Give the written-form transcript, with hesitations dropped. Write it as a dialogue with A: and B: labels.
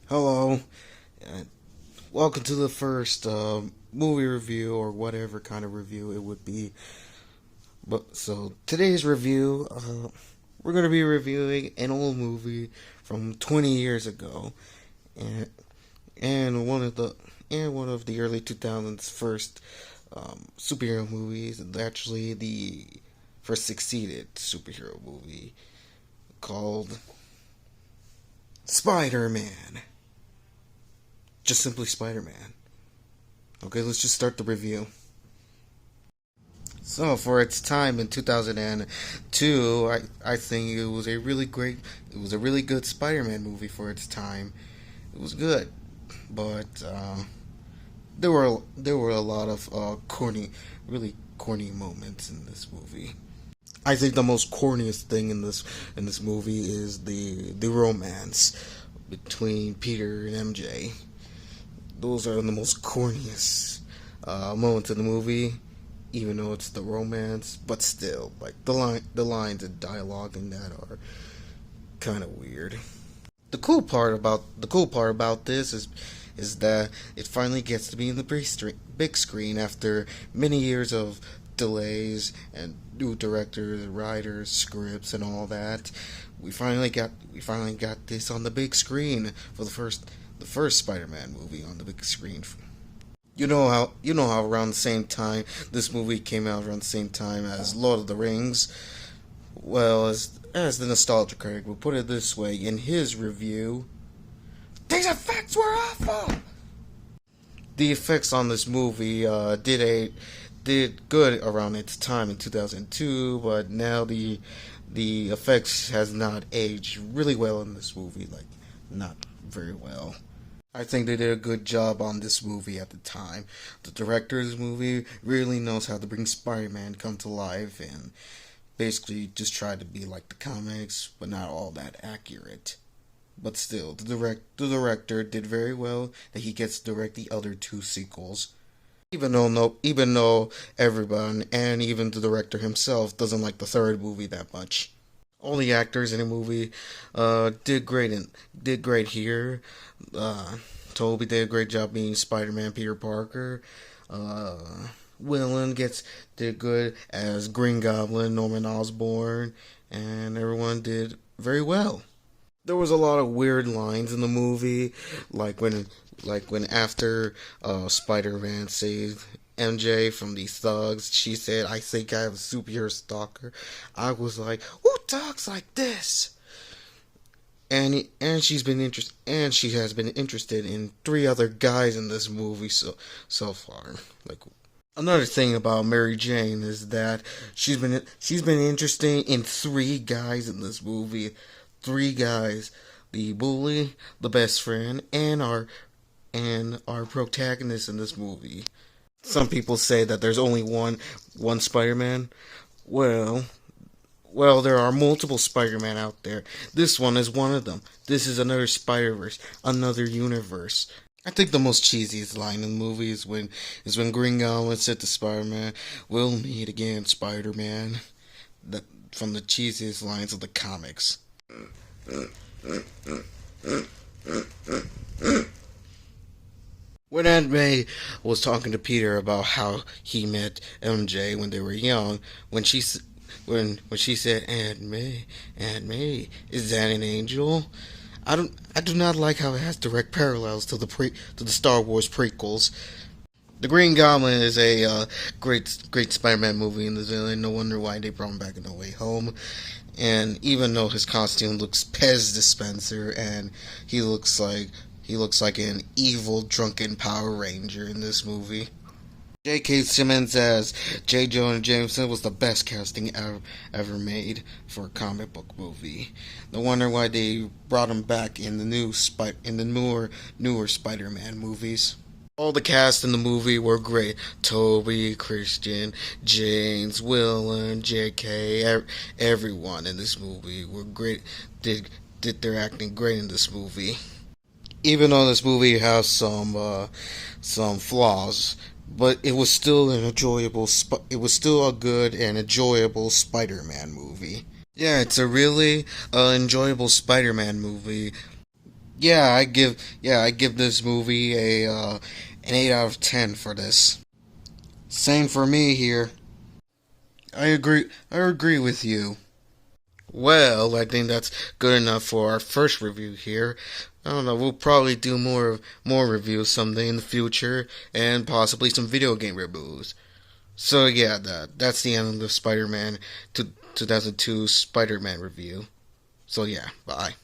A: Hello, and welcome to the first movie review or whatever kind of review it would be. But so today's review, we're gonna be reviewing an old movie from 20 years ago, and and one of the early 2000s first superhero movies, and actually the first succeeded superhero movie called Spider-Man. Just simply Spider-Man. Okay, let's just start the review. So, for its time in 2002, I think it was a really good Spider-Man movie for its time. It was good, but there were a lot of really corny moments in this movie. I think the most corniest thing in this movie is the romance between Peter and MJ. Those are the most corniest moments in the movie, even though it's the romance. But still, like the lines and dialogue in that are kind of weird. The cool part about this is that it finally gets to be in the big screen after many years of delays and new directors, writers, scripts, and all that. We finally got this on the big screen for the first Spider-Man movie on the big screen. You know how around the same time this movie came out around the same time as Lord of the Rings. Well, as the nostalgia critic will put it this way in his review, these effects were awful. The effects on this movie did good around its time in 2002, but now the effects has not aged really well in this movie, like not very well. I think they did a good job on this movie at the time. The director of this movie really knows how to bring Spider-Man come to life and basically just try to be like the comics, but not all that accurate. But still, the director did very well that he gets to direct the other two sequels. Even though everyone and even the director himself doesn't like the third movie that much. All the actors in the movie did great here. Toby did a great job being Spider-Man Peter Parker. Uh, did good as Green Goblin Norman Osborn, and everyone did very well. There was a lot of weird lines in the movie, like when after Spider-Man saved MJ from these thugs, she said, "I think I have a superhero stalker." I was like, "Who talks like this?" And she has been interested in three other guys in this movie so far. Like another thing about Mary Jane is that she's been interested in three guys in this movie. Three guys: the bully, the best friend, and our protagonist in this movie. Some people say that there's only one Spider-Man. Well, there are multiple Spider-Man out there. This one is one of them. This is another Spider-Verse, another universe. I think the most cheesiest line in the movie is when Green Goblin said to Spider-Man, "We'll meet again, Spider-Man." That from the cheesiest lines of the comics. When Aunt May was talking to Peter about how he met MJ when they were young, when she said, Aunt May, is that an angel?" I do not like how it has direct parallels to to the Star Wars prequels. The Green Goblin is a great Spider-Man movie in the villain. No wonder why they brought him back in No Way Home. And even though his costume looks Pez dispenser, and he looks like an evil drunken Power Ranger in this movie. J.K. Simmons as J. Jonah Jameson was the best casting ever made for a comic book movie. No wonder why they brought him back in the newer Spider-Man movies. All the cast in the movie were great. Toby, Christian, James, Willem, J.K. Everyone in this movie were great. Did their acting great in this movie. Even though this movie has some flaws, but it was still it was still a good and enjoyable Spider-Man movie. Yeah, it's a really enjoyable Spider-Man movie. I give this movie a an 8 out of 10 for this. Same for me here. I agree with you. Well, I think that's good enough for our first review here. I don't know. We'll probably do more reviews someday in the future, and possibly some video game reviews. So yeah, that's the end of the Spider-Man 2002 Spider-Man review. So yeah, bye.